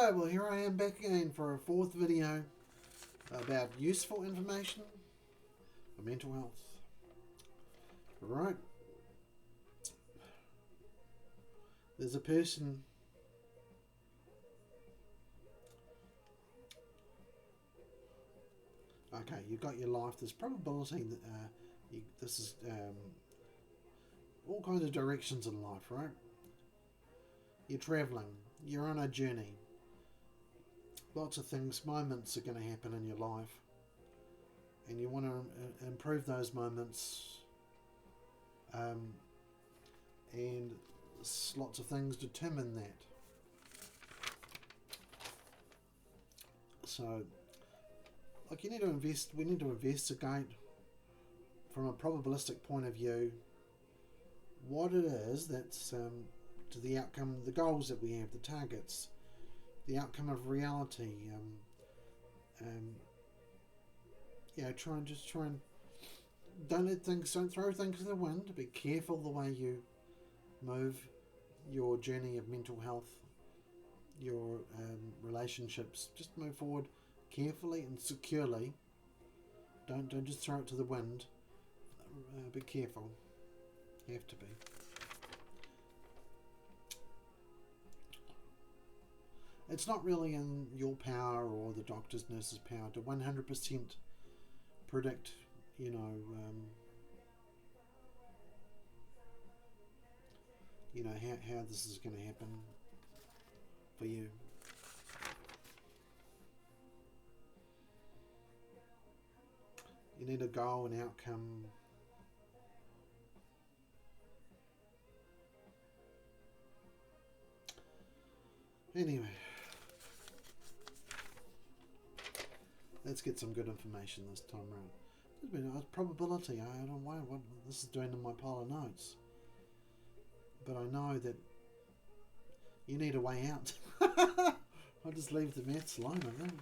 Alright, well here I am back again for a fourth video about useful information for mental health. Right. There's a person okay, you've got your life. There's probability that this is all kinds of directions in life, right? You're travelling, you're on a journey. Lots of things, moments are going to happen in your life, and you want to improve those moments, and lots of things determine that. So, like, we need to investigate from a probabilistic point of view what it is that's to the outcome, the goals that we have, the targets, the outcome of reality. Try and don't throw things to the wind. Be careful the way you move your journey of mental health, your relationships. Just move forward carefully and securely. Don't just throw it to the wind. Be careful. You have to be. It's not really in your power or the doctor's, nurse's power to 100% predict, how this is going to happen for you. You need a goal, an outcome. Anyway, let's get some good information this time around. There's been a probability. I don't know what this is doing in my pile of notes, but I know that you need a way out. I'll just leave the maths alone, I think.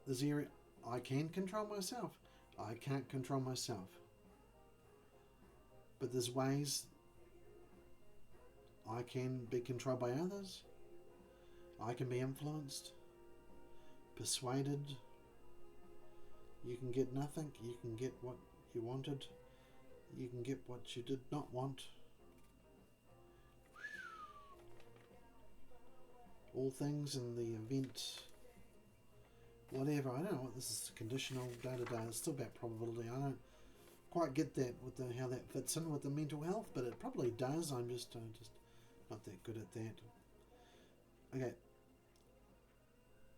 This area, I can control myself. I can't control myself. But there's ways I can be controlled by others. I can be influenced, persuaded. You can get nothing. You can get what you wanted. You can get what you did not want. All things in the event, whatever. I don't know what this is, conditional, day-to-day. It's still about probability. I don't quite get that with how that fits in with the mental health, but it probably does. I'm just not that good at that. Okay.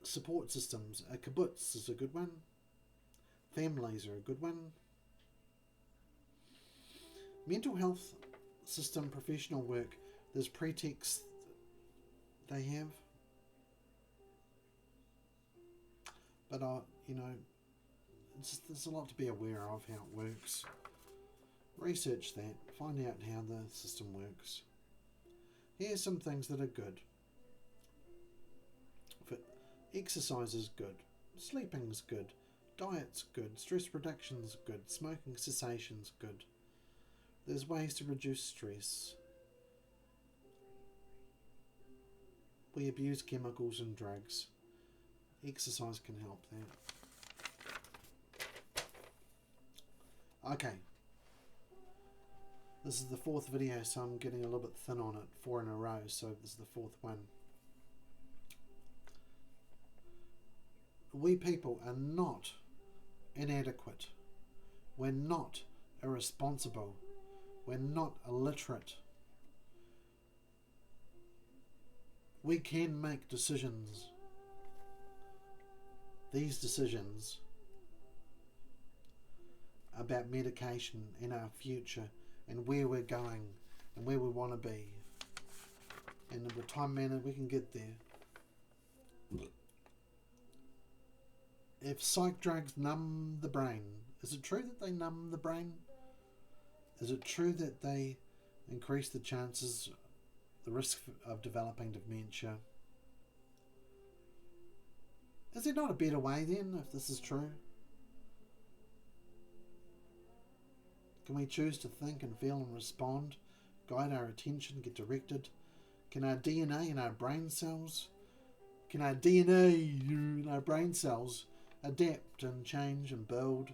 Support systems. A kibbutz is a good one. Families are a good one. Mental health system professional work. There's pretexts they have, but there's a lot to be aware of how it works. Research that. Find out how the system works. Here's some things that are good. Exercise is good. Sleeping's good. Diet's good. Stress reduction's good. Smoking cessation's good. There's ways to reduce stress. We abuse chemicals and drugs. Exercise can help that. Okay. This is the fourth video, so I'm getting a little bit thin on it. 4 in a row, so this is the fourth one. We people are not inadequate. We're not irresponsible. We're not illiterate. We can make decisions. These decisions about medication and our future and where we're going and where we want to be. And in a time manner we can get there. If psych drugs numb the brain, is it true that they numb the brain? Is it true that they increase the chances, the risk of developing dementia? Is there not a better way then, if this is true? Can we choose to think and feel and respond, guide our attention, get directed? Can our DNA in our brain cells, adapt and change and build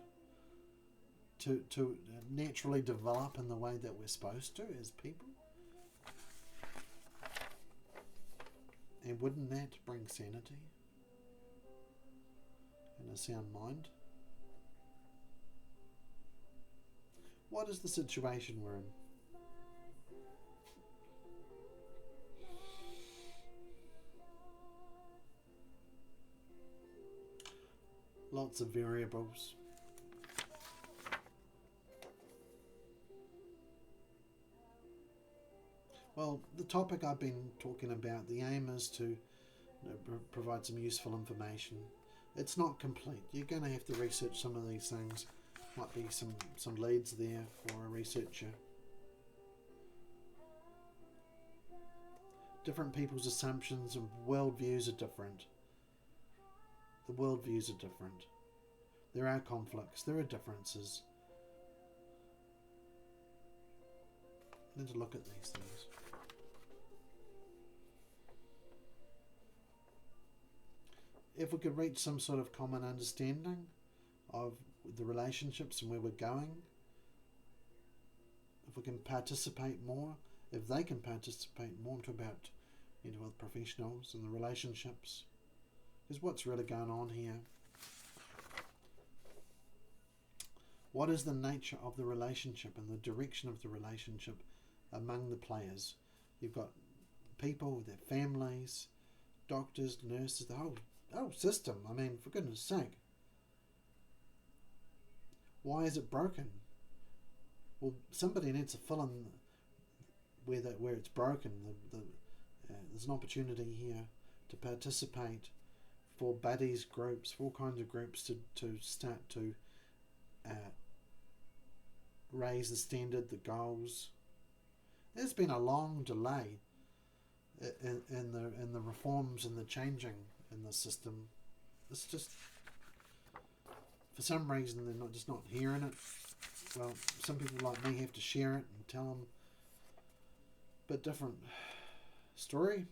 to naturally develop in the way that we're supposed to as people? And wouldn't that bring sanity and a sound mind? What is the situation we're in? Lots of variables. Well, the topic I've been talking about, the aim is to provide some useful information. It's not complete. You're going to have to research some of these things. Might be some leads there for a researcher. Different people's assumptions and worldviews are different. The worldviews are different. There are conflicts. There are differences. We need to look at these things. If we could reach some sort of common understanding of the relationships and where we're going, if we can participate more, if they can participate more, to about with professionals and the relationships, is what's really going on here. What is the nature of the relationship and the direction of the relationship among the players? You've got people, their families, doctors, nurses, the whole system. I mean, for goodness sake. Why is it broken? Well, somebody needs to fill in where it's broken. There's an opportunity here to participate for buddies groups, for all kinds of groups to start to raise the standard, the goals. There's been a long delay in the reforms and the changing in the system. It's just, for some reason, they're not hearing it. Well, some people like me have to share it and tell them. But different story.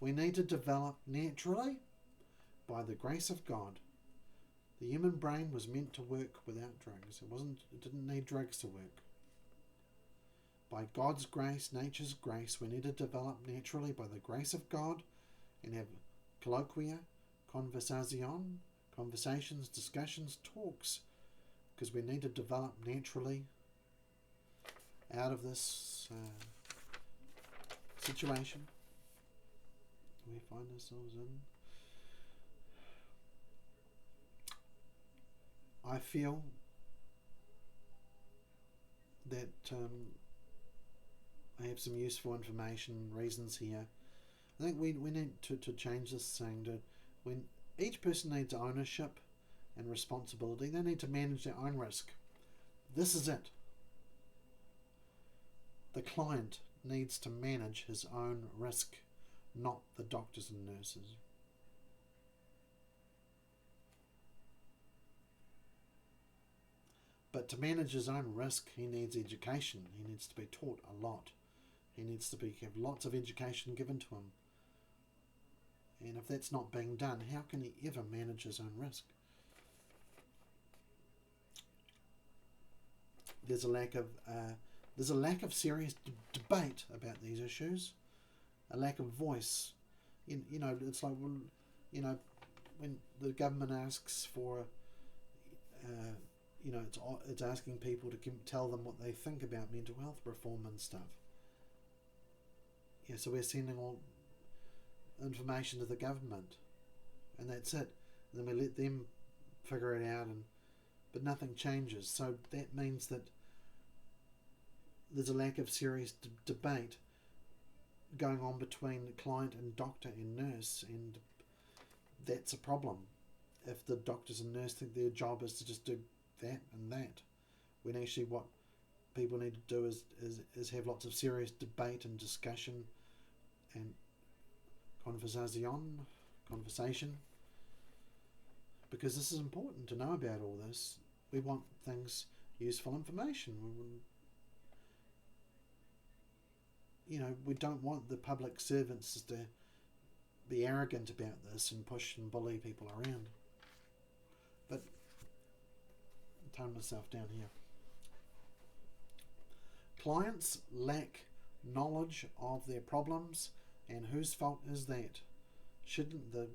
We need to develop naturally by the grace of God. The human brain was meant to work without drugs. It didn't need drugs to work. By God's grace, nature's grace, we need to develop naturally by the grace of God and have colloquia, conversations, discussions, talks, because we need to develop naturally out of this situation we find ourselves in. I feel that I have some useful information, reasons here. I think we need to change this saying that when each person needs ownership and responsibility, they need to manage their own risk. This is it. The client needs to manage his own risk, not the doctors and nurses. But to manage his own risk, he needs education. He needs to be taught a lot. He needs to have lots of education given to him. And if that's not being done, how can he ever manage his own risk? There's a lack of serious debate about these issues, a lack of voice. It's like, when the government asks for, it's asking people to tell them what they think about mental health reform and stuff. Yeah, so we're sending all information to the government, and that's it. And then we let them figure it out, but nothing changes. So that means that there's a lack of serious debate going on between client and doctor and nurse, and that's a problem. If the doctors and nurse think their job is to just do that and that, when actually what people need to do is have lots of serious debate and discussion and conversation, because this is important to know about all this. We want things useful information. We don't want the public servants to be arrogant about this and push and bully people around. But tone myself down here. Clients lack knowledge of their problems, and whose fault is that? Shouldn't the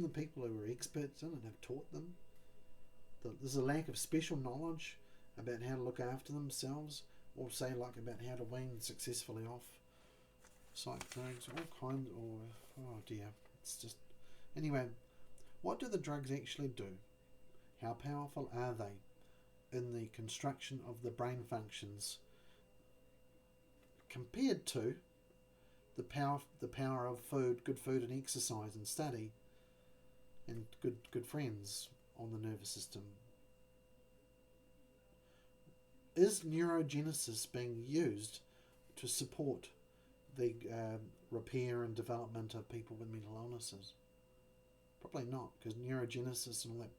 people who are experts in it have taught them? There's a lack of special knowledge about how to look after themselves, or say like about how to wean successfully off psych drugs, all kinds. Oh dear, it's just anyway. What do the drugs actually do? How powerful are they in the construction of the brain functions compared to the power of good food and exercise and study and good friends on the nervous system? Is neurogenesis being used to support the repair and development of people with mental illnesses? Probably not, because neurogenesis and all that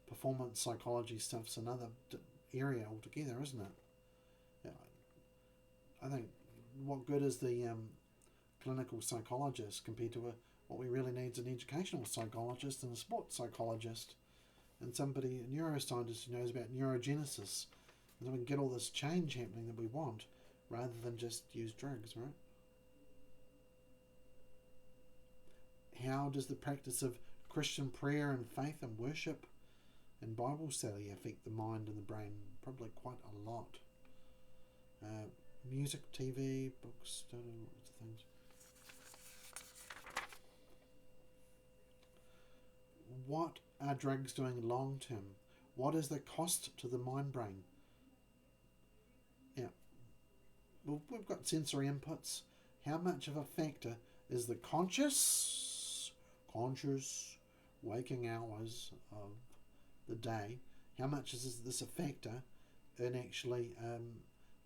performance psychology stuff's another area altogether, isn't it? Yeah, I think what good is the clinical psychologist compared to what we really need is an educational psychologist and a sports psychologist and somebody, a neuroscientist who knows about neurogenesis, and then we can get all this change happening that we want rather than just use drugs, right? How does the practice of Christian prayer and faith and worship and Bible study affect the mind and the brain? Probably quite a lot. Music, TV, books, lots of things. What are drugs doing long term? What is the cost to the mind brain? Yeah, well, we've got sensory inputs. How much of a factor is the conscious waking hours of the day? How much is this a factor in actually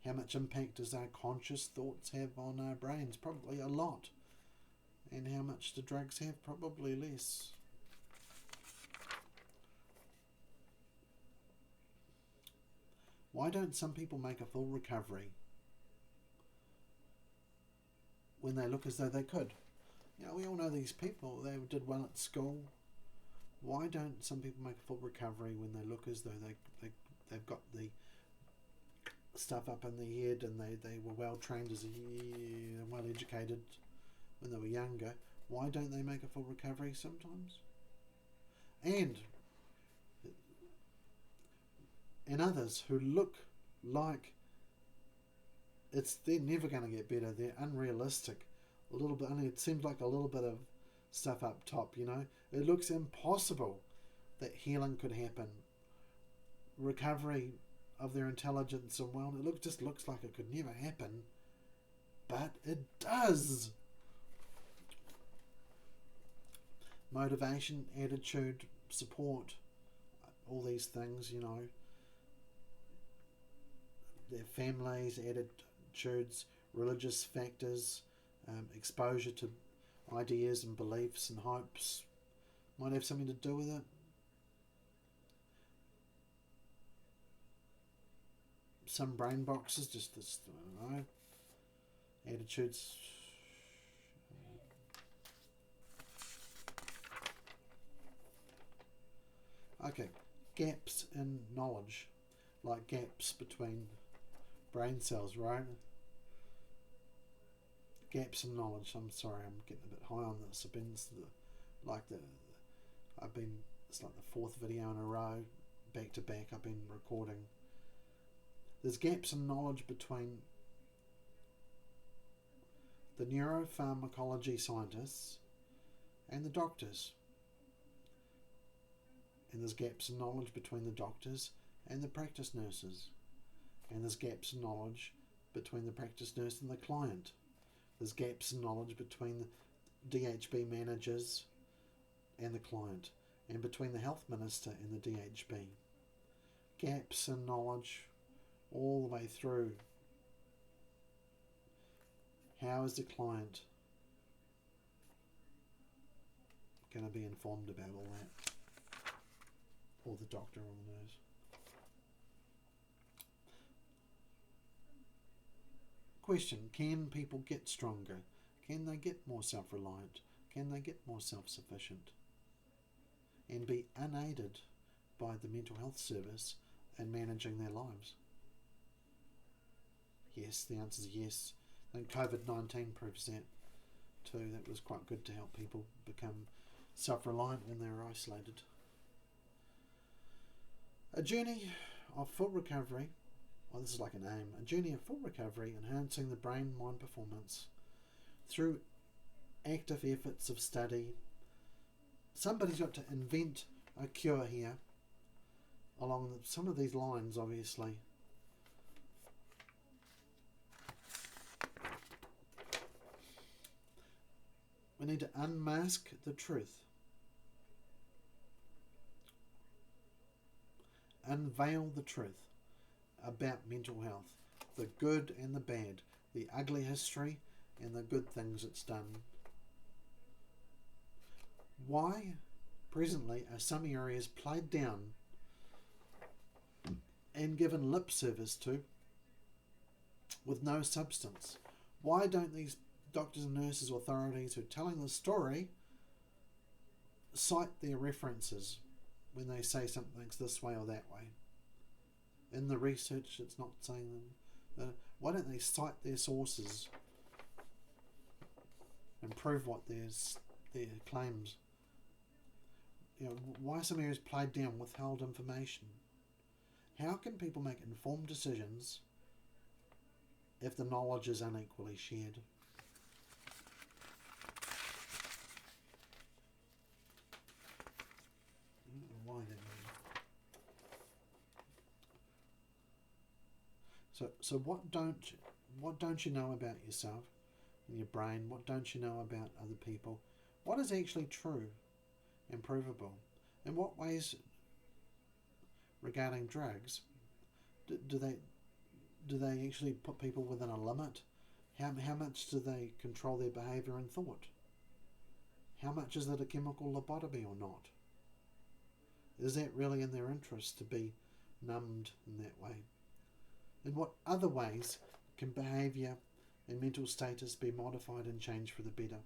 how much impact does our conscious thoughts have on our brains? Probably a lot. And how much do drugs have? Probably less. Why don't some people make a full recovery when they look as though they could? We all know these people. They did well at school. Why don't some people make a full recovery when they look as though they've got the stuff up in their head and they were well trained well educated when they were younger? Why don't they make a full recovery sometimes? And others who look like they're never going to get better. They're unrealistic. A little bit, only it seems like a little bit of stuff up top, It looks impossible that healing could happen. Recovery of their intelligence and well, it just looks like it could never happen. But it does. Motivation, attitude, support, all these things, their families, attitudes, religious factors, exposure to ideas and beliefs and hopes might have something to do with it. Some brain boxes, just this, I don't know, attitudes. Okay, gaps in knowledge, like gaps between brain cells, right? Gaps in knowledge. I'm sorry, I'm getting a bit high on this. It's like the fourth video in a row, back to back. I've been recording. There's gaps in knowledge between the neuropharmacology scientists and the doctors. And there's gaps in knowledge between the doctors and the practice nurses. And there's gaps in knowledge between the practice nurse and the client. There's gaps in knowledge between the DHB managers and the client, and between the health minister and the DHB. Gaps in knowledge all the way through. How is the client going to be informed about all that? Or the doctor or the nurse? Question, can people get stronger? Can they get more self-reliant? Can they get more self-sufficient? And be unaided by the mental health service in managing their lives? Yes, the answer is yes. I think COVID-19 proves that too. That was quite good to help people become self-reliant when they were isolated. A journey of full recovery. Well, this is like a name. A journey of full recovery, enhancing the brain-mind performance through active efforts of study. Somebody's got to invent a cure here, along some of these lines, obviously. We need to unmask the truth. Unveil the truth about mental health. The good and the bad. The ugly history and the good things it's done. Why, presently, are some areas played down and given lip service to with no substance? Why don't these doctors and nurses, authorities who are telling the story, cite their references when they say something's this way or that way? In the research, it's not saying them. Why don't they cite their sources and prove what their claims? Why are some areas played down, withheld information? How can people make informed decisions if the knowledge is unequally shared? I don't know why that means. So what don't you know about yourself and your brain? What don't you know about other people? What is actually true and provable? In what ways, regarding drugs, do they actually put people within a limit? How much do they control their behaviour and thought? How much is it a chemical lobotomy or not? Is that really in their interest to be numbed in that way? In what other ways can behaviour and mental status be modified and changed for the better?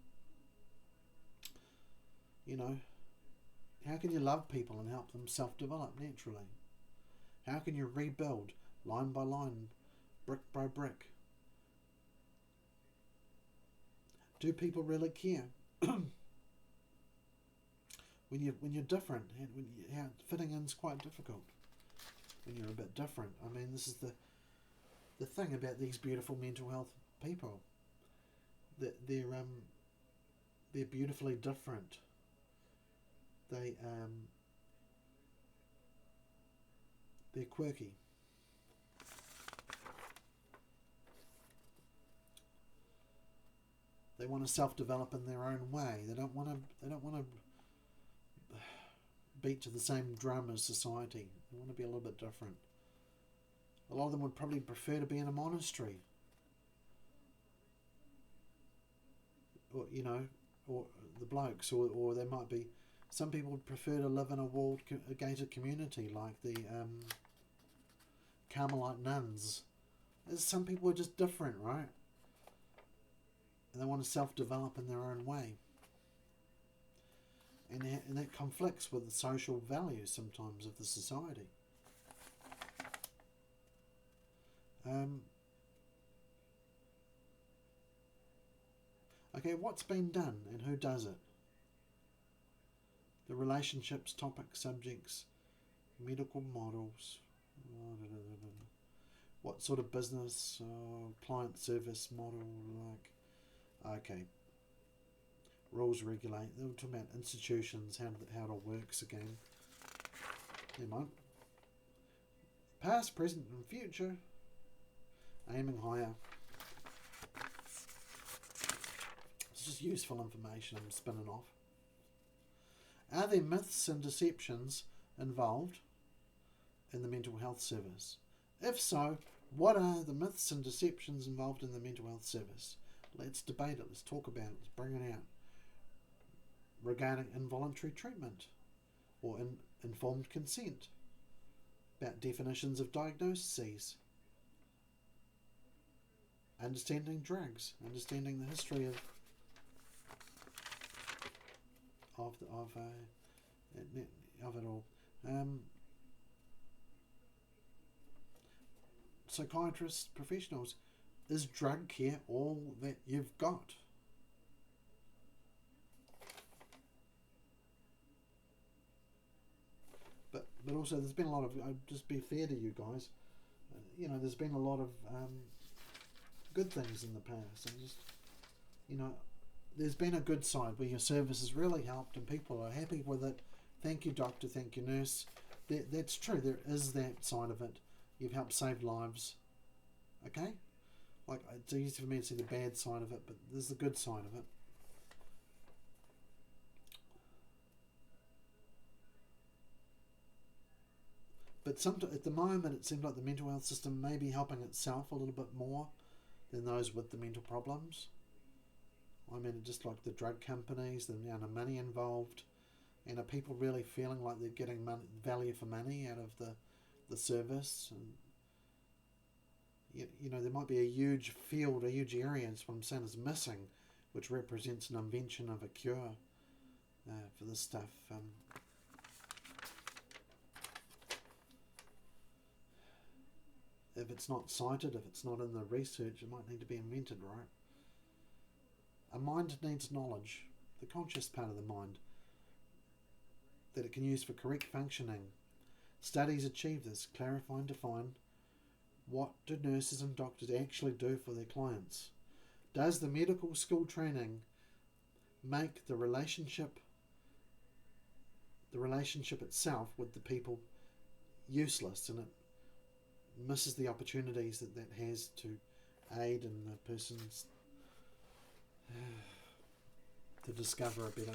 How can you love people and help them self-develop naturally? How can you rebuild line by line, brick by brick? Do people really care? when you're different, and fitting in is quite difficult when you're a bit different. I mean, this is the thing about these beautiful mental health people, that they're beautifully different. They're quirky. They want to self-develop in their own way. They don't want to beat to the same drum as society. They want to be a little bit different. A lot of them would probably prefer to be in a monastery, or the blokes, or they might be. Some people would prefer to live in a gated community like the Carmelite nuns. Some people are just different, right? And they want to self-develop in their own way. And that conflicts with the social values sometimes of the society. Okay, what's been done and who does it? The relationships, topics, subjects, medical models. What sort of business, client service model, like? Okay. Rules regulate. They were talking about institutions, how it all works again. Never mind. Past, present, and future. Aiming higher. It's just useful information I'm spinning off. Are there myths and deceptions involved in the mental health service? If so, what are the myths and deceptions involved in the mental health service? Let's debate it. Let's talk about it. Let's bring it out. Regarding involuntary treatment or informed consent. About definitions of diagnoses. understanding drugs, understanding the history of it all. Psychiatrists, professionals, is drug care all that you've got? But also, there's been a lot of. I'll just be fair to you guys. There's been a lot of good things in the past, and just there's been a good side where your service has really helped and people are happy with it. Thank you, doctor. Thank you, nurse. That's true. There is that side of it. You've helped save lives. Okay? Like, it's easy for me to see the bad side of it, but there's the good side of it. But at the moment, it seems like the mental health system may be helping itself a little bit more than those with the mental problems. I mean, just like the drug companies, the amount of money involved, and are people really feeling like they're getting value for money out of the service? And there might be a huge field, a huge area, that's what I'm saying, is missing, which represents an invention of a cure for this stuff. If it's not cited, if it's not in the research, it might need to be invented, right? A mind needs knowledge, the conscious part of the mind, that it can use for correct functioning. Studies achieve this, clarify and define what do nurses and doctors actually do for their clients. Does the medical school training make the relationship itself with the people useless, and it misses the opportunities that has to aid in the person's to discover a better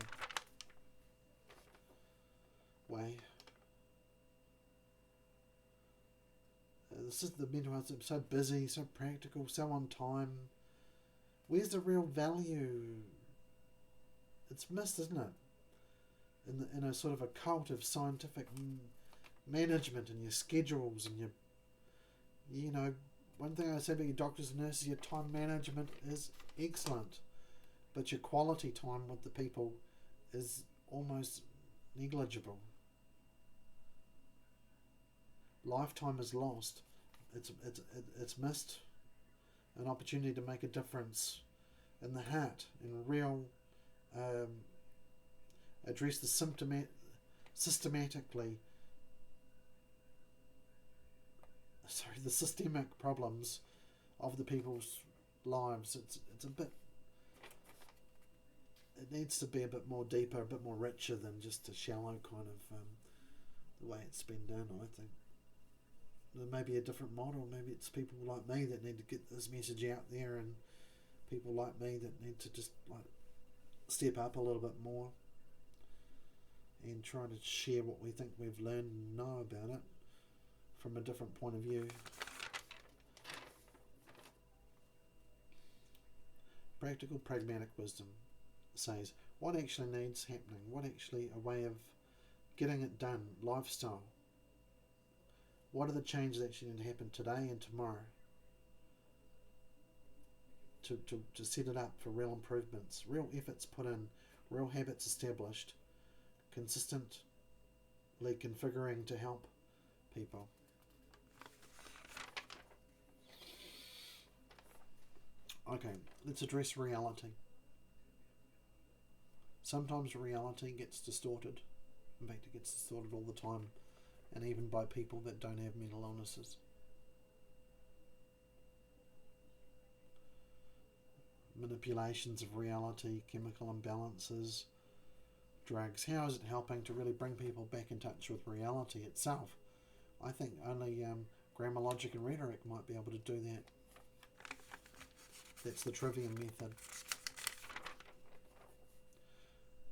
way? This is the mental health. So busy, so practical, so on time. Where's the real value? It's missed, isn't it? In a sort of a cult of scientific management and your schedules and your, one thing I say about your doctors and nurses, your time management is excellent, but your quality time with the people is almost negligible. Lifetime is lost. It's missed an opportunity to make a difference in the heart and real address the the systemic problems of the people's lives. It's a bit. It needs to be a bit more deeper, a bit more richer than just a shallow kind of the way it's been done. I think there may be a different model. Maybe it's people like me that need to get this message out there, and people like me that need to just step up a little bit more and try to share what we think we've learned and know about it from a different point of view. Practical, pragmatic wisdom says what actually needs happening, what actually a way of getting it done, lifestyle. What are the changes that actually need to happen today and tomorrow to set it up for real improvements, real efforts put in, real habits established, consistently configuring to help people. Okay, let's address reality. Sometimes reality gets distorted. In fact, it gets distorted all the time, and even by people that don't have mental illnesses. Manipulations of reality, chemical imbalances, drugs. How is it helping to really bring people back in touch with reality itself? I think only grammar, logic and rhetoric might be able to do that. That's the Trivium method.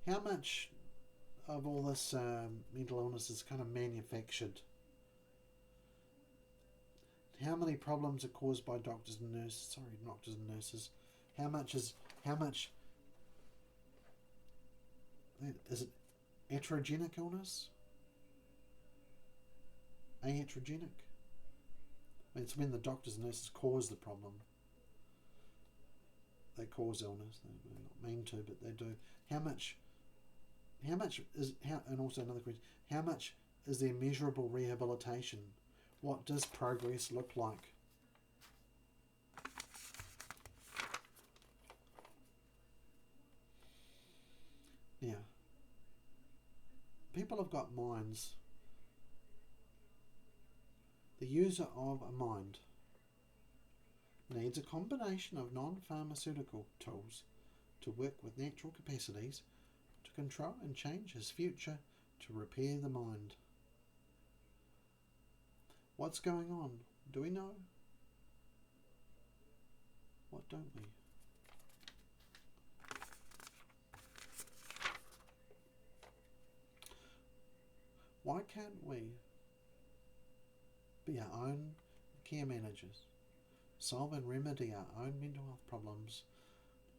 How much of all this mental illness is kind of manufactured? How many problems are caused by doctors and nurses? How much is it iatrogenic illness? Iatrogenic? I mean, it's when the doctors and nurses cause the problem. they cause illness. They may not mean to, but they do. How much is, and also another question, how much is there measurable rehabilitation? What does progress look like? Now, people have got minds. The user of a mind needs a combination of non-pharmaceutical tools to work with natural capacities to control and change his future to repair the mind. What's going on? Do we know? What don't we? Why can't we be our own care managers, solve and remedy our own mental health problems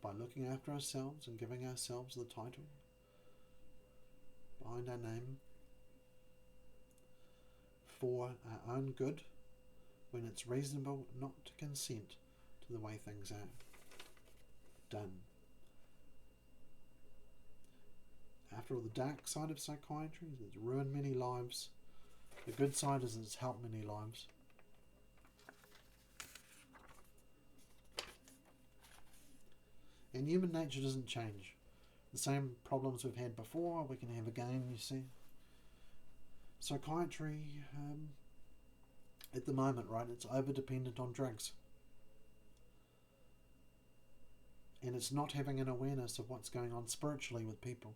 by looking after ourselves and giving ourselves the title behind our name for our own good when it's reasonable not to consent to the way things are done? After all, the dark side of psychiatry is it's ruined many lives. The good side is it's helped many lives. And human nature doesn't change. The same problems we've had before, we can have again, you see. Psychiatry, at the moment, right, it's over-dependent on drugs. And it's not having an awareness of what's going on spiritually with people.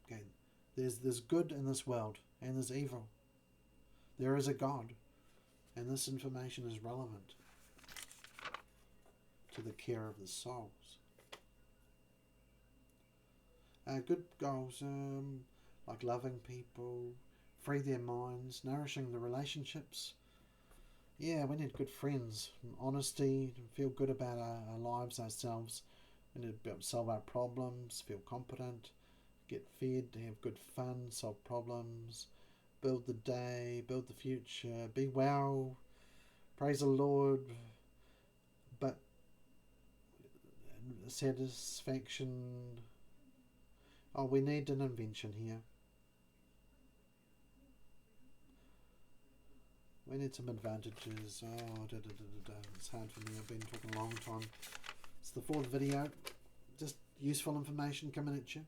Okay, there's good in this world, and there's evil. There is a God, and this information is relevant to the care of the souls. Good goals, like loving people, free their minds, nourishing the relationships. Yeah, we need good friends, honesty, feel good about our lives, ourselves. We need to be able to solve our problems, feel competent, get fed, have good fun, solve problems, build the day, build the future, be well, praise the Lord, but satisfaction. Oh, we need an invention here. We need some advantages. Oh, it's hard for me. I've been talking a long time. It's the 4th video. Just useful information coming at you.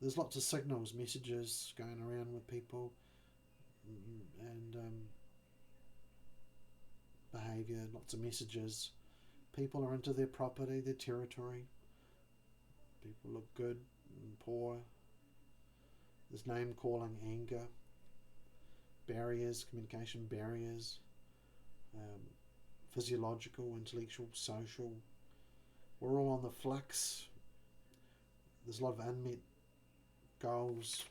There's lots of signals, messages going around with people, and behaviour, lots of messages. People are into their property, their territory. People look good and poor. There's name calling, anger, barriers, communication barriers, physiological, intellectual, social. We're all on the flux. There's a lot of unmet goals.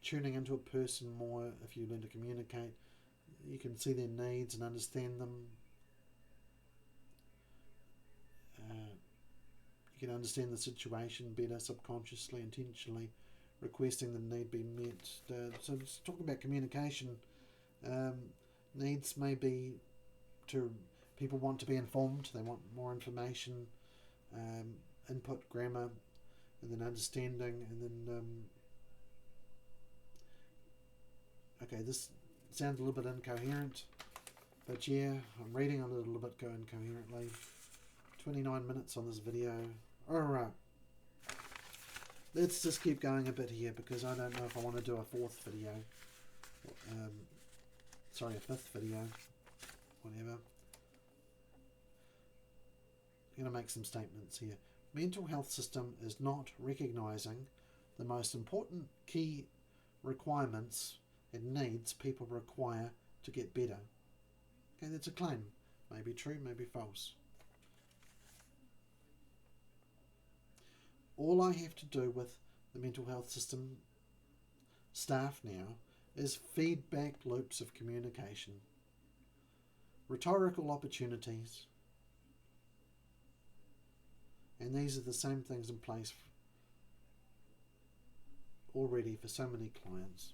Tuning into a person more, if you learn to communicate, you can see their needs and understand them. You can understand the situation better subconsciously, intentionally, requesting the need be met. So just talking about communication, needs may be to people want to be informed, they want more information, input, grammar, and then understanding, and then okay, this sounds a little bit incoherent, but yeah, I'm reading a little bit incoherently. 29 minutes on this video. Alright, let's just keep going a bit here because I don't know if I want to do a 4th video. Sorry, a 5th video. Whatever. I'm going to make some statements here. Mental health system is not recognising the most important key requirements and needs people require to get better. Okay, that's a claim. Maybe true, maybe false. All I have to do with the mental health system staff now is feedback loops of communication, rhetorical opportunities, and these are the same things in place already for so many clients.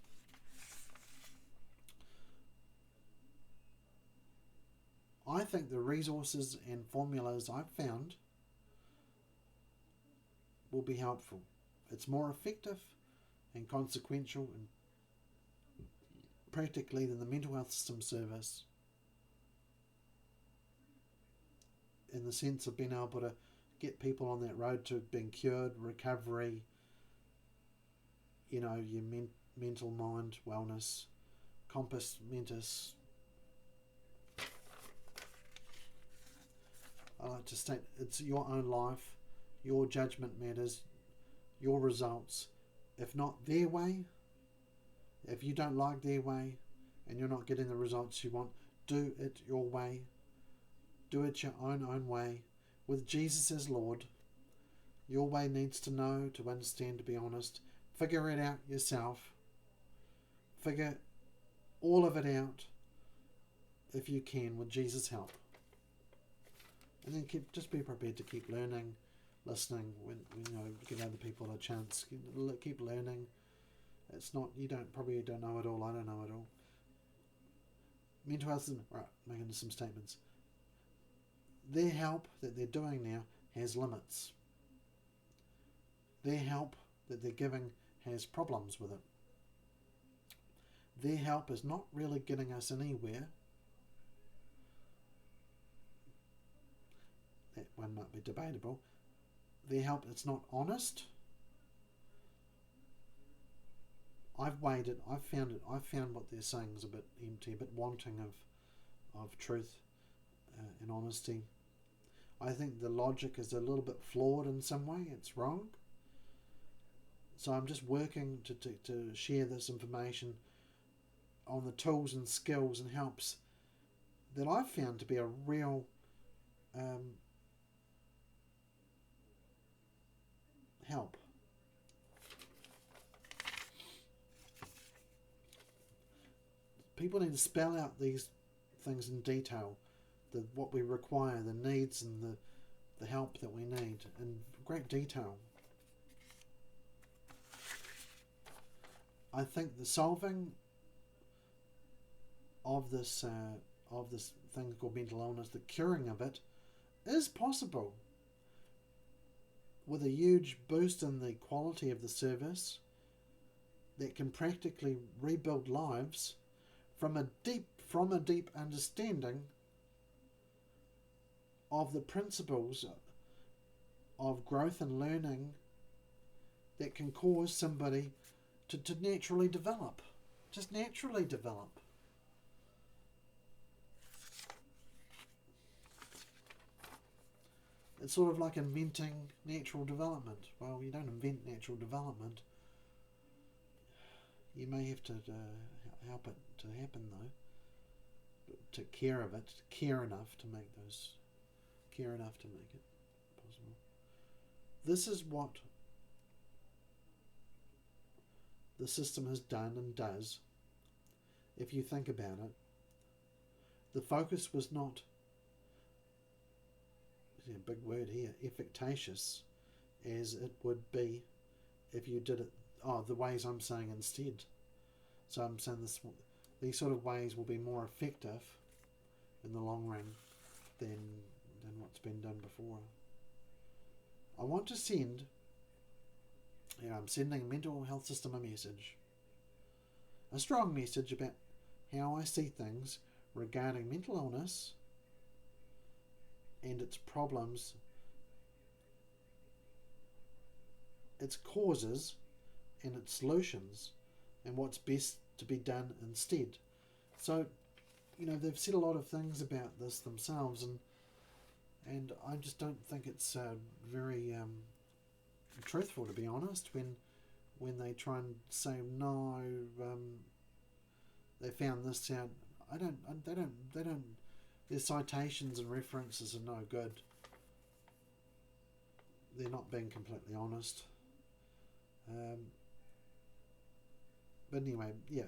I think the resources and formulas I've found will be helpful. It's more effective and consequential and practically than the mental health system service, in the sense of being able to get people on that road to being cured, recovery, your mental mind wellness, compos mentis. I like to state it's your own life, your judgment matters, your results. If not their way, if you don't like their way and you're not getting the results you want, do it your way. Do it your own way. With Jesus as Lord, your way needs to know, to understand, to be honest. Figure it out yourself. Figure all of it out if you can with Jesus' help. And then just be prepared to keep learning, listening, when give other people a chance. Keep learning. It's not, you probably don't know it all. I don't know it all. Mental health, right, making some statements. Their help that they're doing now has limits. Their help that they're giving has problems with it. Their help is not really getting us anywhere. That one might be debatable. Their help, it's not honest. I've weighed it. I've found what they're saying is a bit empty, a bit wanting of truth and honesty. I think the logic is a little bit flawed in some way. It's wrong. So I'm just working to share this information on the tools and skills and helps that I've found to be a real help. People need to spell out these things in detail, what we require, the needs and the help that we need in great detail. I think the solving of this thing called mental illness, the curing of it, is possible with a huge boost in the quality of the service that can practically rebuild lives from a deep understanding of the principles of growth and learning that can cause somebody to naturally develop. Just naturally develop. It's sort of like inventing natural development. Well, you don't invent natural development. You may have to help it to happen, though. To care of it, care enough to make it possible. This is what the system has done and does. If you think about it, the focus was not, a big word here, efficacious, as it would be if you did it the ways I'm saying instead. So I'm saying these sort of ways will be more effective in the long run than what's been done before. I want to send, I'm sending a mental health system a message, a strong message about how I see things regarding mental illness and its problems, its causes and its solutions, and what's best to be done instead. So, they've said a lot of things about this themselves, and I just don't think it's very truthful, to be honest, when they try and say no, they found this out. They don't. Their citations and references are no good. They're not being completely honest. But anyway, yeah.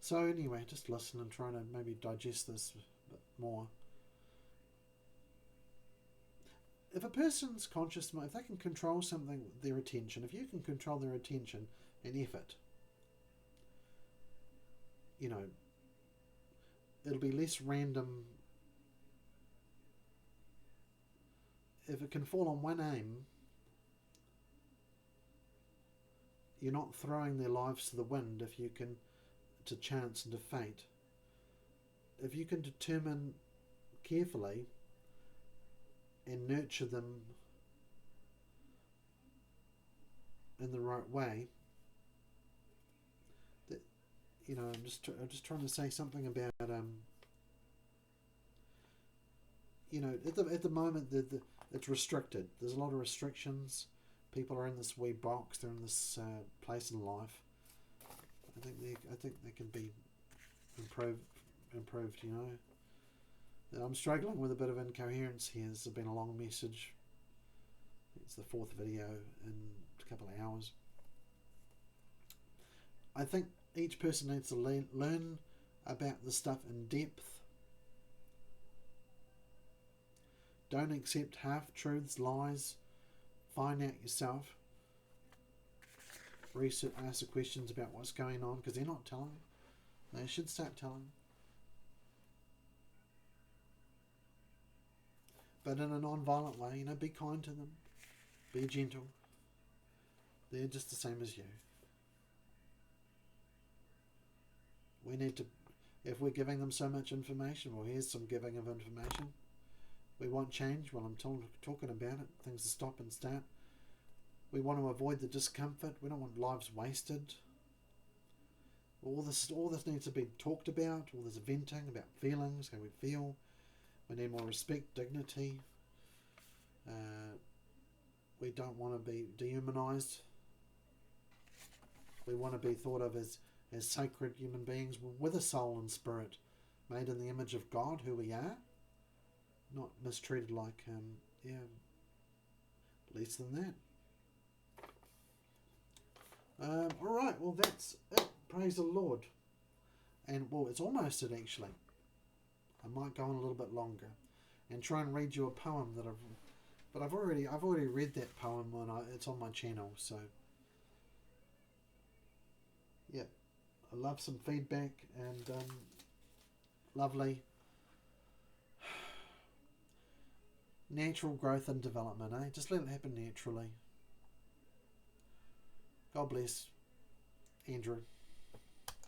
So anyway, just listen and try to maybe digest this a bit more. If a person's conscious, if they can control something, their attention, if you can control their attention and effort. You know, it'll be less random. If it can fall on one aim, you're not throwing their lives to the wind if you can, to chance and to fate. If you can determine carefully and nurture them in the right way, that, you know, I'm just trying to say something about you know, at the moment it's restricted. There's a lot of restrictions. People are in this wee box. They're in this place in life. I think they can be improved. You know, I'm struggling with a bit of incoherence here. This has been a long message. It's the 4th video in a couple of hours. I think each person needs to learn about the stuff in depth. Don't accept half-truths, lies. Find out yourself. Research, ask the questions about what's going on, because they're not telling. They should start telling. But in a non-violent way, you know, be kind to them. Be gentle. They're just the same as you. We need to, if we're giving them so much information, well, here's some giving of information. We want change. Well, I'm talking about it. Things to stop and start. We want to avoid the discomfort. We don't want lives wasted. All this needs to be talked about. All this venting about feelings, how we feel. We need more respect, dignity. We don't want to be dehumanized. We want to be thought of as sacred human beings with a soul and spirit, made in the image of God, who we are. Not mistreated like, less than that. Alright, well that's it. Praise the Lord. And, well, it's almost it actually. I might go on a little bit longer and try and read you a poem that I've already read that poem it's on my channel, so yeah. I love some feedback and lovely natural growth and development, eh? Just let it happen naturally. God bless. Andrew.